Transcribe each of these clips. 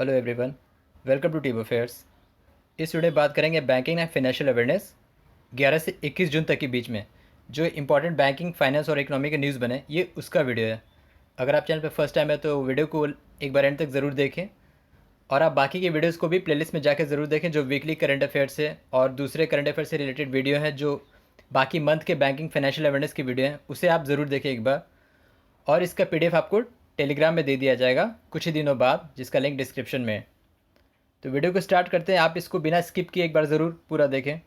Hello everyone, welcome to team affairs. इस video में बात करेंगे बैंकिंग एंड फाइनेंशियल अवेयरनेस 11 से 21 जून तक के बीच में जो इंपॉर्टेंट बैंकिंग, फाइनेंस और इकोनॉमी के न्यूज़ बने, ये उसका वीडियो है। अगर आप चैनल पर फर्स्ट टाइम है तो वीडियो को एक बार एंड तक ज़रूर देखें और आप बाकी के वीडियोज़ को भी प्लेलिस्ट में जाकर ज़रूर देखें जो वीकली करंट अफेयर्स से और दूसरे करंट अफेयर से रिलेटेड वीडियो हैं, जो बाकी मंथ के बैंकिंग फाइनेंशियल अवेयरनेस की वीडियो हैं, उसे आप ज़रूर देखें एक बार। और इसका PDF आपको टेलीग्राम में दे दिया जाएगा कुछ ही दिनों बाद, जिसका लिंक डिस्क्रिप्शन में है। तो वीडियो को स्टार्ट करते हैं। आप इसको बिना स्किप किए एक बार ज़रूर पूरा देखें।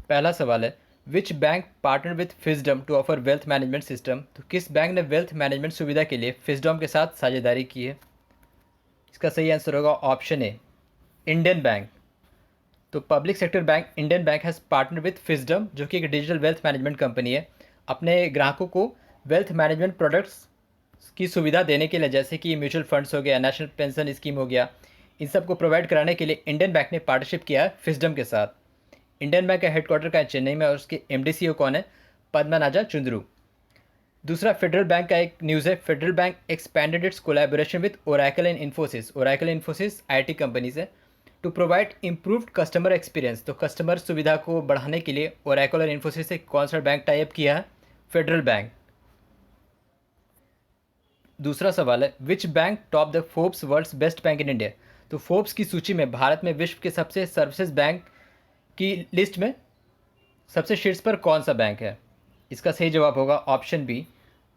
पहला सवाल है, which bank partner with Fisdom to offer wealth management system. तो किस बैंक ने वेल्थ मैनेजमेंट सुविधा के लिए फिजडम के साथ साझेदारी की है? इसका सही आंसर होगा ऑप्शन ए, इंडियन बैंक। तो public sector bank Indian bank has partner with Fisdom, जो कि एक डिजिटल वेल्थ मैनेजमेंट कंपनी है, अपने ग्राहकों को वेल्थ मैनेजमेंट प्रोडक्ट्स की सुविधा देने के लिए, जैसे कि म्यूचुअल फंड्स हो गया, नेशनल पेंशन स्कीम हो गया, इन सब को प्रोवाइड कराने के लिए इंडियन बैंक ने पार्टनरशिप किया है फिजडम के साथ। इंडियन बैंक का हेडक्वार्टर का है चेन्नई में और उसके MD CEO कौन है? पद्मनाजा चुंद्रू। दूसरा फेडरल बैंक का एक न्यूज़ है, federal Bank expanded its collaboration with Oracle and Infosys. Oracle Infosys IT companies है, to provide improved customer experience. तो कस्टमर सुविधा को बढ़ाने के लिए ओरेकल और इन्फोसिस से कौन सा बैंक टाई अप किया है? Federal bank. दूसरा सवाल है, which bank top the Forbes world's best bank in India. तो फोर्ब्स की सूची में भारत में विश्व के सबसे सर्विसेज बैंक की लिस्ट में सबसे शीर्ष पर कौन सा बैंक है? इसका सही जवाब होगा option B,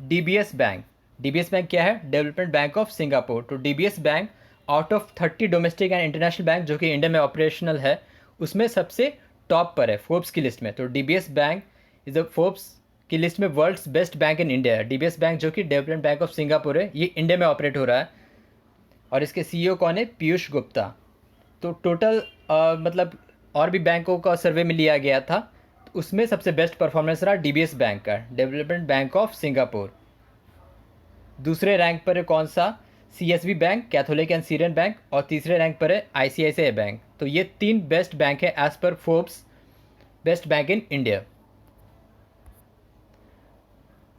DBS bank. DBS bank क्या है? Development bank of Singapore. तो DBS bank out of 30 domestic and international bank जो कि इंडिया में ऑपरेशनल है, उसमें सबसे टॉप पर है फोर्ब्स की लिस्ट में। तो DBS bank is the Forbes की लिस्ट में world's best bank in India है। DBS बैंक जो कि डेवलपमेंट बैंक ऑफ सिंगापुर है, ये इंडिया में ऑपरेट हो रहा है और इसके CEO कौन है? पीयूष गुप्ता। तो टोटल मतलब और भी बैंकों का सर्वे में लिया गया था, तो उसमें सबसे बेस्ट परफॉर्मेंस रहा DBS बैंक का, डेवलपमेंट बैंक ऑफ सिंगापुर। दूसरे रैंक पर है कौन सा? CSB bank, Catholic and Syrian bank, और तीसरे रैंक पर है ICICI बैंक। तो ये 3 बेस्ट बैंक है एज पर Forbes best bank in India.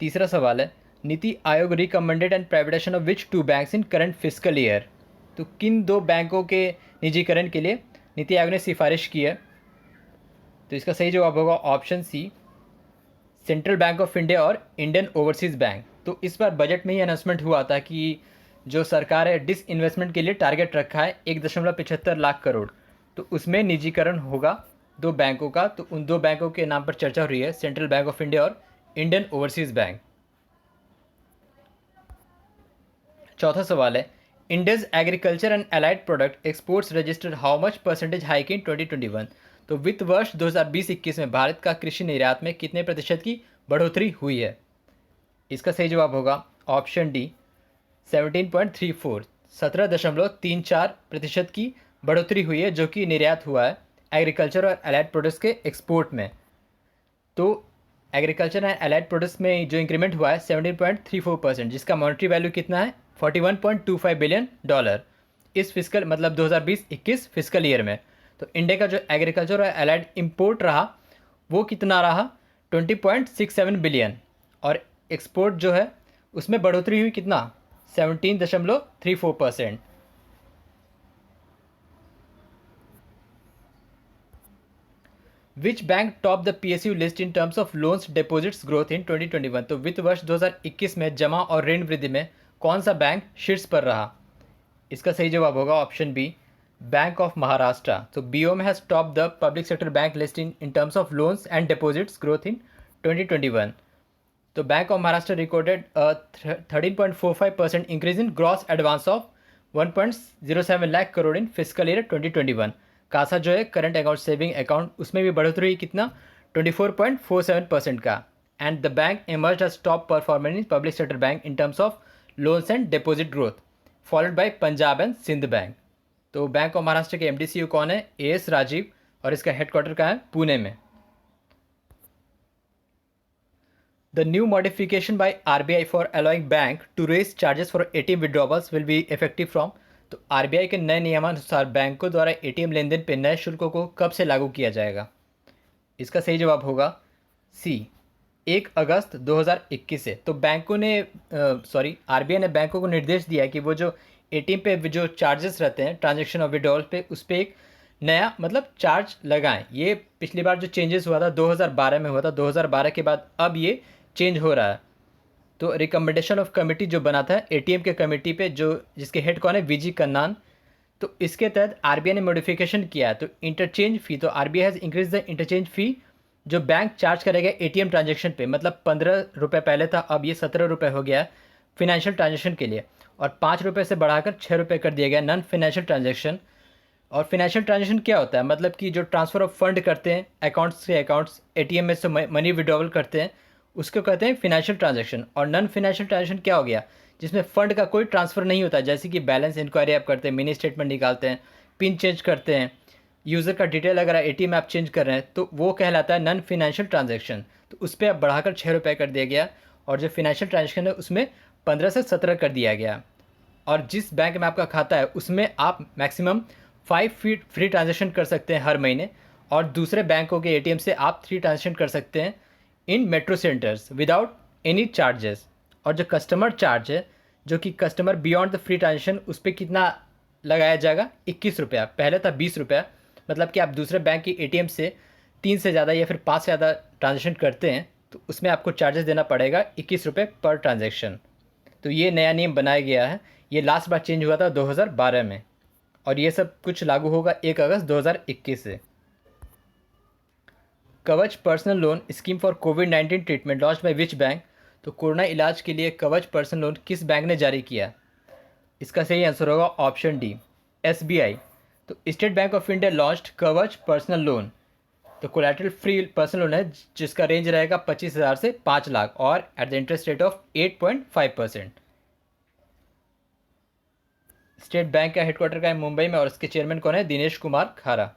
तीसरा सवाल है, NITI Aayog recommended and privatization of which 2 banks in current fiscal year. तो किन 2 बैंकों के निजीकरण के लिए नीति आयोग ने सिफारिश की है? तो इसका सही जवाब होगा option C, central bank of India और इंडियन ओवरसीज़ बैंक। तो इस बार बजट में ही अनाउंसमेंट हुआ था कि जो सरकार है डिस इन्वेस्टमेंट के लिए टारगेट रखा है 1.75 लाख करोड़, तो उसमें निजीकरण होगा 2 बैंकों का। तो उन 2 बैंकों के नाम पर चर्चा हो रही है, सेंट्रल बैंक ऑफ इंडिया और इंडियन ओवरसीज़ बैंक। चौथा सवाल है, India's agriculture and allied product exports registered how much percentage hike in 2021। तो वित्त वर्ष 2020-21 में भारत का कृषि निर्यात में कितने प्रतिशत की बढ़ोतरी हुई है? इसका सही जवाब होगा ऑप्शन डी, 17.34, 17.34% की बढ़ोतरी हुई है जो कि निर्यात हुआ है एग्रीकल्चर और एलाइड प्रोडक्ट्स के एक्सपोर्ट में। तो एग्रीकल्चर एंड एलाइड प्रोडक्ट्स में जो इंक्रीमेंट हुआ है 17.34%, जिसका मॉनेटरी वैल्यू कितना है? $41.25 बिलियन इस फिजिकल मतलब 2020-21 फिजिकल ईयर में। तो इंडिया का जो एग्रीकल्चर और एलाइड इंपोर्ट रहा वो कितना रहा? 20.67 बिलियन। और एक्सपोर्ट जो है उसमें बढ़ोतरी हुई कितना? 17.34%। विच bank top the PSU list in terms of loans deposits growth in 2021। तो वित्त वर्ष 2021 में जमा और ऋण वृद्धि में कौन सा बैंक शीर्ष पर रहा? इसका सही जवाब होगा option B, bank of Maharashtra. तो BOM has top the public sector bank list in terms of loans and deposits growth in 2021। तो bank of Maharashtra recorded 13.45% increase in gross advance of 1.07 lakh crore in physical year 2021। Kasa जो है current account saving account, उसमें भी बढ़ोतरी हुई कितना? 24.47% का। And the bank emerged as top performer in public sector bank in terms of loans and deposit growth, followed by Punjab and Sind bank. तो bank of Maharashtra के MD CEO कौन है? AS राजीव, और इसका हेडक्वार्टर कहाँ है? पुणे में। The new modification by RBI for allowing bank to raise charges for ATM withdrawals will be effective from. तो RBI के नए नियमानुसार बैंकों द्वारा ATM लेन देन पर नए शुल्कों को कब से लागू किया जाएगा? इसका सही जवाब होगा सी, 1 अगस्त 2021 से। तो बैंकों ने आरबीआई ने बैंकों को निर्देश दिया है कि वो जो एटीएम पे जो चार्जेस रहते हैं ट्रांजैक्शन और विड्रॉल पे, उस पर एक नया मतलब चार्ज लगाएं। ये पिछली बार जो चेंजेस हुआ था 2012 में हुआ था, 2012 के बाद अब ये चेंज हो रहा है। तो रिकमेंडेशन ऑफ कमेटी जो बना था एटीएम के कमेटी पे, जो जिसके हेड कौन है, वीजी कन्नान। तो इसके तहत आरबीआई ने मॉडिफिकेशन किया है। तो इंटरचेंज फ़ी, तो RBI has increase the interchange fee जो बैंक चार्ज करेगा एटीएम ट्रांजैक्शन पे। मतलब 15 रुपये पहले था, अब ये 17 रुपये हो गया है फिनेंशियल ट्रांजैक्शन के लिए, और 5 रुपये से बढ़ाकर 6 रुपये कर दिया गया नॉन फिनेंशियल ट्रांजैक्शन। और फिनेंशियल ट्रांजैक्शन क्या होता है, मतलब कि जो ट्रांसफ़र ऑफ फंड करते हैं अकाउंट्स से अकाउंट्स, एटीएम में से मनी विड्रॉवल करते हैं, उसको कहते हैं फिनेंशियल ट्रांजैक्शन। और नॉन फिनेंशियल ट्रांजैक्शन क्या हो गया, जिसमें फ़ंड का कोई ट्रांसफ़र नहीं होता, जैसे कि बैलेंस इंक्वायरी आप करते हैं, मिनी स्टेटमेंट निकालते हैं, पिन चेंज करते हैं, यूज़र का डिटेल अगर एटीएम आप चेंज कर रहे हैं, तो वो कहलाता है नॉन फिनेंशियल ट्रांजैक्शन। तो उस पर अब बढ़ाकर 6 रुपये कर दिया गया, और जो फिनेंशियल ट्रांजैक्शन है उसमें 15 से 17 कर दिया गया। और जिस बैंक में आपका खाता है उसमें आप मैक्सिमम 5 फीट फ्री ट्रांजेक्शन कर सकते हैं हर महीने, और दूसरे बैंकों के एटीएम से आप 3 ट्रांजेक्शन कर सकते हैं इन metro centres without any charges. और जो कस्टमर चार्ज है, जो कि customer beyond the free transaction, उस पर कितना लगाया जाएगा, 21 रुपया। पहले था 20 रुपया। मतलब कि आप दूसरे बैंक की एटीएम से 3 से ज़्यादा या फिर 5 से ज़्यादा ट्रांजेक्शन करते हैं तो उसमें आपको चार्जेस देना पड़ेगा 21 रुपये पर ट्रांजेक्शन। तो ये नया नियम बनाया गया है। ये लास्ट बार चेंज हुआ था 2012 में, और ये सब कुछ लागू होगा 1 अगस्त 2021 से। कवच personal loan scheme for covid treatment launch by which bank. तो कोरोना इलाज के लिए कवच पर्सनल लोन किस बैंक ने जारी किया। इसका सही आंसर होगा ऑप्शन डी, एसबीआई। तो state bank of India launched कवच पर्सनल लोन। तो कोलैटरल फ्री पर्सनल लोन है जिसका रेंज रहेगा 25,000 से 5 लाख, और at the interest rate of 8.5%। State bank का हेडक्वार्टर का है मुंबई में, और इसके चेयरमैन कौन है, दिनेश कुमार खारा।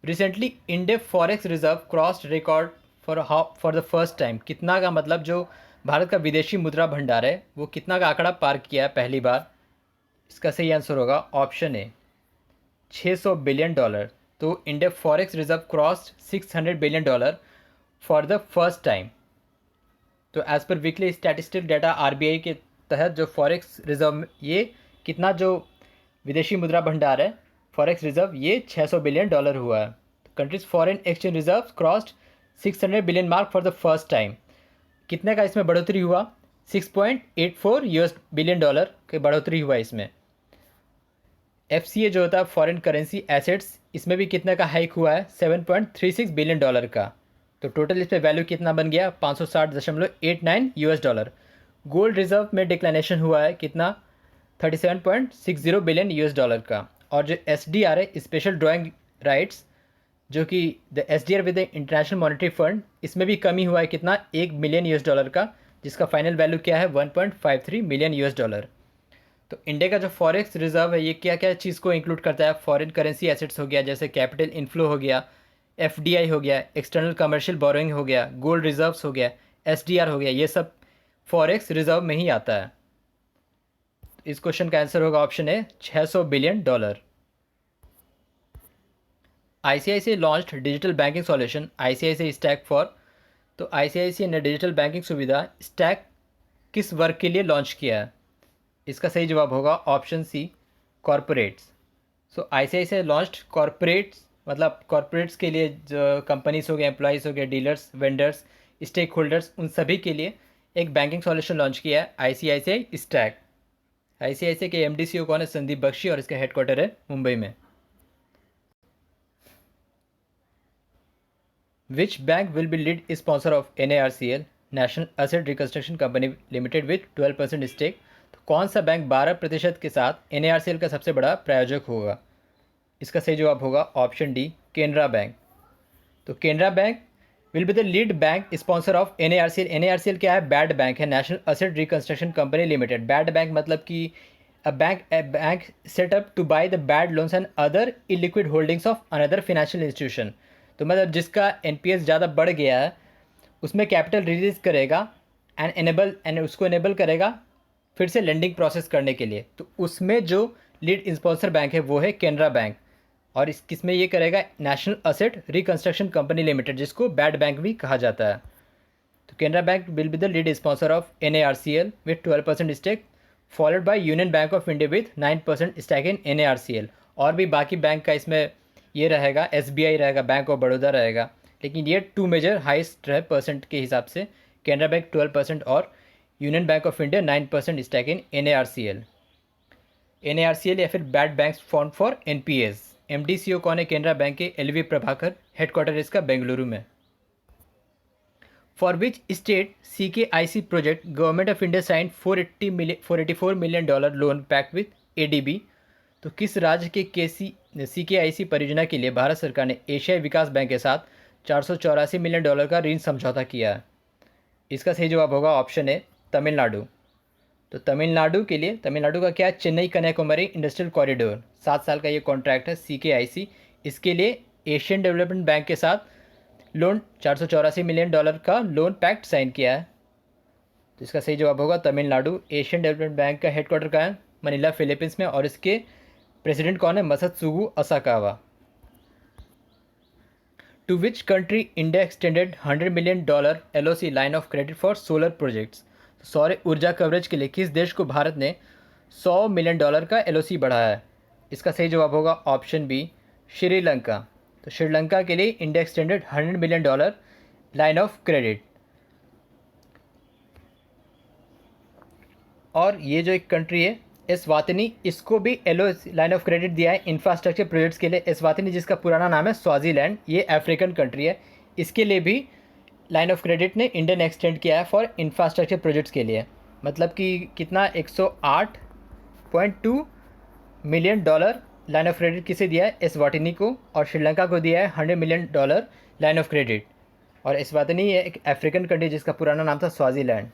Recently India forex reserve crossed record for the first time. कितना का मतलब जो भारत का विदेशी मुद्रा भंडार है वो कितना का आंकड़ा पार किया है पहली बार। इसका सही आंसर होगा ऑप्शन ए, $600 बिलियन। तो India forex reserve crossed $600 billion for the first time. तो as per weekly statistic data RBI के तहत जो फॉरेक्स रिजर्व, ये कितना जो विदेशी मुद्रा भंडार है फॉरेक्स रिजर्व, ये $600 बिलियन हुआ है। Countries foreign exchange reserve crossed 600 billion mark for the first time. कितने का इसमें बढ़ोतरी हुआ, $6.84 बिलियन की बढ़ोतरी हुआ इसमें। एफसीए जो होता है फॉरेन करेंसी एसेट्स, इसमें भी कितने का हाइक हुआ है, $7.36 बिलियन का। तो टोटल इस पर वैल्यू कितना बन गया, $560.89। गोल्ड रिजर्व में डिक्लाइनेशन हुआ है कितना, $37.60 बिलियन का। और जो एसडीआर है स्पेशल ड्राइंग राइट्स, जो कि the SDR with the international monetary fund, इसमें भी कमी हुआ है कितना, $1 मिलियन का, जिसका फाइनल वैल्यू क्या है, $1.53 मिलियन। तो इंडिया का जो फॉरेक्स रिजर्व है ये क्या क्या चीज़ को इंक्लूड करता है, फॉरेन करेंसी एसेट्स हो गया, जैसे कैपिटल इनफ्लो हो गया, एफडीआई हो गया, एक्सटर्नल कमर्शियल बोरोइंग हो गया, गोल्ड रिजर्व्स हो गया, एसडीआर हो गया, ये सब फॉरेक्स रिजर्व में ही आता है। इस क्वेश्चन का आंसर होगा option A, $600 billion. ICICI launched digital banking solution ICICI stack for. तो आईसीआईसीआई ने डिजिटल बैंकिंग सुविधा स्टैक किस वर्ग के लिए लॉन्च किया है। इसका सही जवाब होगा ऑप्शन सी, कॉरपोरेट्स। सो आईसीआईसीआई लॉन्च्ड कॉरपोरेट्स, मतलब कॉरपोरेट्स के लिए, जो कंपनीज हो गए, एम्प्लॉयज़ हो गए, डीलर्स, वेंडर्स, स्टेक होल्डर्स, उन सभी के लिए एक बैंकिंग सॉल्यूशन लॉन्च किया है आईसीआईसीआई स्टैक। आईसीआईसीआई के एमडी सीईओ कौन है, संदीप बख्शी, और इसका हेडक्वार्टर है मुंबई में। Which bank will be lead sponsor of NARCL national asset reconstruction company limited with 12% stake. तो कौन सा बैंक 12% के साथ NARCL का सबसे बड़ा प्रायोजक होगा। इसका सही जवाब होगा ऑप्शन डी, केनरा बैंक। तो Canara bank will be the lead bank sponsor of NARCL। NARCL क्या है, बैड बैंक है, National asset reconstruction company Limited. Bad bank मतलब कि a bank set up to buy the bad loans and other illiquid holdings of another financial institution। तो मतलब जिसका NPS ज़्यादा बढ़ गया है उसमें कैपिटल रिलीज करेगा एंड उसको एनेबल करेगा फिर से लेंडिंग प्रोसेस करने के लिए। तो उसमें जो लीड स्पॉन्सर बैंक है वो है केनरा बैंक, और किसमें ये करेगा, national asset reconstruction company limited, जिसको बैड बैंक भी कहा जाता है। तो Canara bank will be the lead sponsor of NARCL with 12% stake, followed by union bank of India with 9% stake in NARCL। और भी बाकी बैंक का इसमें ये रहेगा, SBI रहेगा, बैंक ऑफ बड़ौदा रहेगा, लेकिन ये टू मेजर हाइस्ट रहे परसेंट के हिसाब से। कैनरा बैंक 12% और union bank of India 9% stake in NARCL। NARCL या फिर bad banks fund for NPAs। MD CEO कौन है कैनरा बैंक के? LV प्रभाकर, हेडक्वार्टर इसका बेंगलुरु में। For which state CKIC project government of India sign $484 million loan pact with ADB। तो किस राज्य के CKIC परियोजना के लिए भारत सरकार ने एशियाई विकास बैंक के साथ $484 मिलियन का ऋण समझौता किया है? इसका सही जवाब होगा ऑप्शन ए, तमिलनाडु। तो तमिलनाडु के लिए, तमिलनाडु का क्या है, चेन्नई कन्याकुमारी इंडस्ट्रियल कॉरिडोर, 7 साल का ये कॉन्ट्रैक्ट है CKIC। इसके लिए एशियन डेवलपमेंट बैंक के साथ लोन $484 मिलियन का लोन पैक्ट साइन किया है। तो इसका सही जवाब होगा तमिलनाडु। एशियन डेवलपमेंट बैंक का हेडक्वार्टर कहाँ है? मनीला, फिलीपींस में, और इसके प्रेसिडेंट कौन है? Masatsugu Asakawa. To which country India extended $100 million LOC line of credit for solar projects. सौर ऊर्जा कवरेज के लिए किस देश को भारत ने $100 मिलियन का LOC बढ़ाया है? इसका सही जवाब होगा ऑप्शन बी, श्रीलंका। तो श्रीलंका के लिए India extended $100 million line of credit. और ये जो एक कंट्री है एस्वातिनी, इसको भी LOC लाइन ऑफ क्रेडिट दिया है इंफ्रास्ट्रक्चर प्रोजेक्ट्स के लिए। एस्वातिनी जिसका पुराना नाम है स्वाजीलैंड, ये अफ्रीकन कंट्री है, इसके लिए भी लाइन ऑफ क्रेडिट ने इंडियन एक्सटेंड किया है फॉर इंफ्रास्ट्रक्चर प्रोजेक्ट्स के लिए। मतलब कि कितना, 108.2 मिलियन लाइन ऑफ क्रेडिट किसे दिया है? एस्वाटिनी को। और श्रीलंका को दिया है $100 मिलियन लाइन ऑफ क्रेडिट। और एस्वाटिनी एक अफ्रीकन कंट्री जिसका पुराना नाम था स्वाजीलैंड।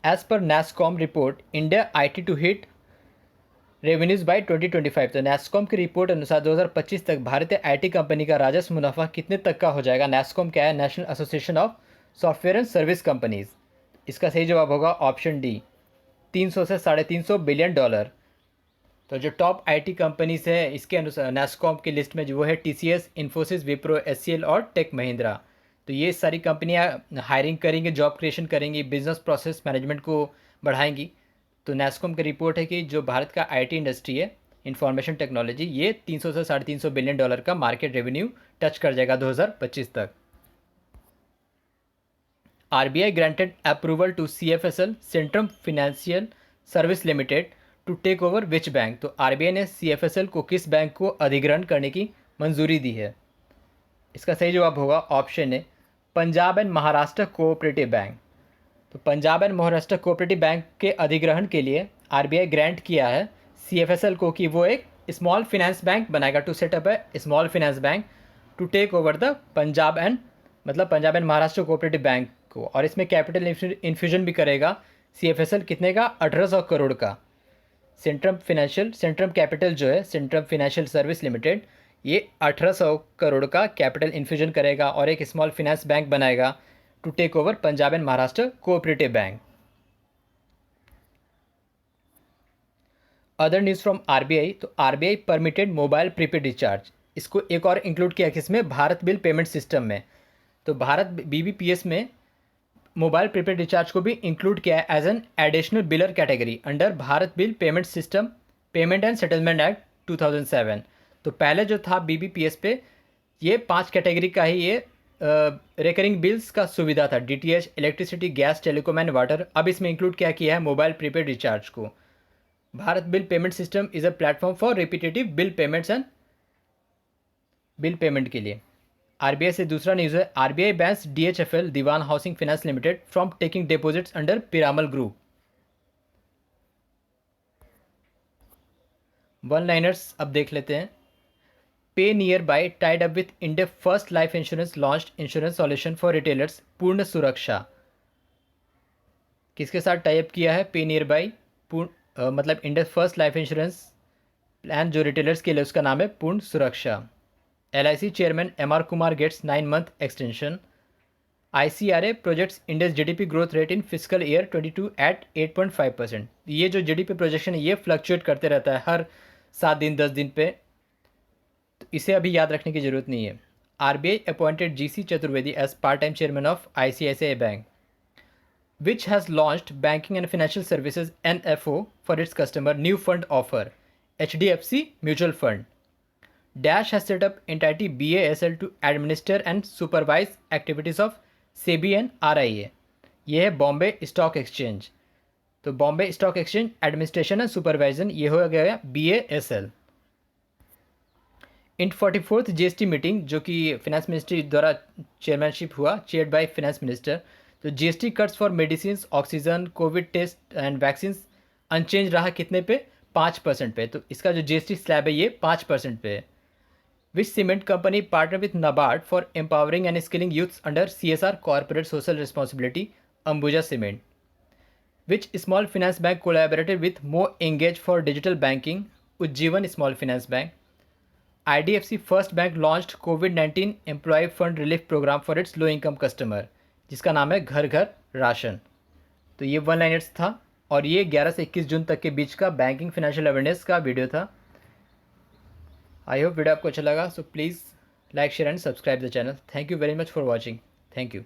एज पर NASSCOM report India IT to hit revenues by 2025। तो NASSCOM की रिपोर्ट अनुसार 2025 तक भारतीय IT कंपनी का राजस्व मुनाफा कितने तक का हो जाएगा? NASSCOM क्या है? National association of software and service companies. इसका सही जवाब होगा ऑप्शन डी, 300 से $350 बिलियन। तो जो टॉप IT कंपनीज है इसके अनुसार NASSCOM की लिस्ट में जो वो है TCS, इन्फोसिस, विप्रो, HCL और टेक महिंद्रा। तो ये सारी कंपनियां हायरिंग करेंगी, जॉब क्रिएशन करेंगी, बिजनेस प्रोसेस मैनेजमेंट को बढ़ाएंगी। तो NASSCOM की रिपोर्ट है कि जो भारत का IT इंडस्ट्री है, इंफॉर्मेशन टेक्नोलॉजी, ये 300 से $350 बिलियन का मार्केट रेवेन्यू टच कर जाएगा 2025 तक। RBI granted approval to CFSL Centrum financial service limited to take over which bank. तो RBI ने CFSL को किस बैंक को अधिग्रहण करने की मंजूरी दी है? इसका सही जवाब होगा option A, Punjab and Maharashtra cooperative bank. तो Punjab and Maharashtra cooperative bank के अधिग्रहण के लिए RBI ग्रांट किया है CFSL को कि वो एक स्मॉल फाइनेंस बैंक बनाएगा, टू सेटअप है small finance bank to take over the Punjab and Maharashtra cooperative bank को। और इसमें कैपिटल इन्फ्यूजन भी करेगा CFSL, कितने का? 1800 करोड़ का। सेंट्रम कैपिटल जो है, सेंट्रम फाइनेंशियल सर्विस लिमिटेड, ये 1800 करोड़ का कैपिटल इन्फ्यूजन करेगा और एक स्मॉल फाइनेंस बैंक बनाएगा to take over Punjab and Maharashtra cooperative bank. Other news from RBI। तो RBI permitted mobile prepaid recharge, इसको एक और इंक्लूड किया किसमें? भारत बिल पेमेंट सिस्टम में। तो भारत BBPS में मोबाइल प्रीपेड रिचार्ज को भी इंक्लूड किया है as an additional biller category under Bharat bill payment system payment and settlement act 2007। तो पहले जो था BBPS पे, ये 5 कैटेगरी का ही ये रिकरिंग बिल्स का सुविधा था, DTH, electricity, gas, telecom and water. अब इसमें इंक्लूड क्या किया है? मोबाइल प्रीपेड रिचार्ज को। Bharat bill payment system is a platform for repetitive bill payments and bill payment के लिए। RBI से दूसरा न्यूज़ है, RBI bans DHFL Dewan housing finance limited from taking deposits under Piramal group. One liners अब देख लेते हैं। PayNearby tied up with India first life insurance launched insurance solution for retailers Purna Suraksha. किसके साथ टाई अप किया है? पे नियर बाय मतलब India first life insurance plan जो रिटेलर्स के लिए, उसका नाम है Purna Suraksha. LIC chairman MR Kumar gets 9 month extension. ICRA projects India's GDP growth rate in physical year 22 at 8.5%। ये जो GDP प्रोजेक्शन है ये फ्लक्चुएट करते रहता है हर 7 दिन 10 दिन पे, तो इसे अभी याद रखने की ज़रूरत नहीं है। RBI appointed GC Chaturvedi as part-time chairman of ICICI Bank, which has launched Banking and Financial Services NFO for its customer new fund offer, HDFC Mutual Fund. Dash has set up entity BASL to administer and supervise activities of SEBI and RIA. ये है Bombay stock exchange. तो Bombay stock exchange administration and supervision ये हो गया BASL। इन 44th GST meeting जो कि finance ministry द्वारा chairmanship हुआ, चेयर्ड बाय फिनेंस मिनिस्टर, तो GST cuts for medicine, oxygen, covid test and vaccine unchange रहा कितने पे? 5% पे। तो इसका जो GST स्लैब है ये 5% पे है। Which cement company partner with NABARD for empowering and skilling youths under CSR corporate social responsibility? Ambuja cement. Which small finance bank collaborated with more engage for digital banking? Ujjivan small finance bank. IDFC First Bank launched COVID-19 Employee Fund Relief Program for its low income customer, जिसका नाम है घर घर ration. तो ये 1 liners था और ये 11 से 21 जून तक के बीच का बैंकिंग फाइनेंशियल अवेयरनेस का वीडियो था। आई होप वीडियो आपको अच्छा लगा। So please like, share and subscribe the channel. Thank you very much for watching. Thank you.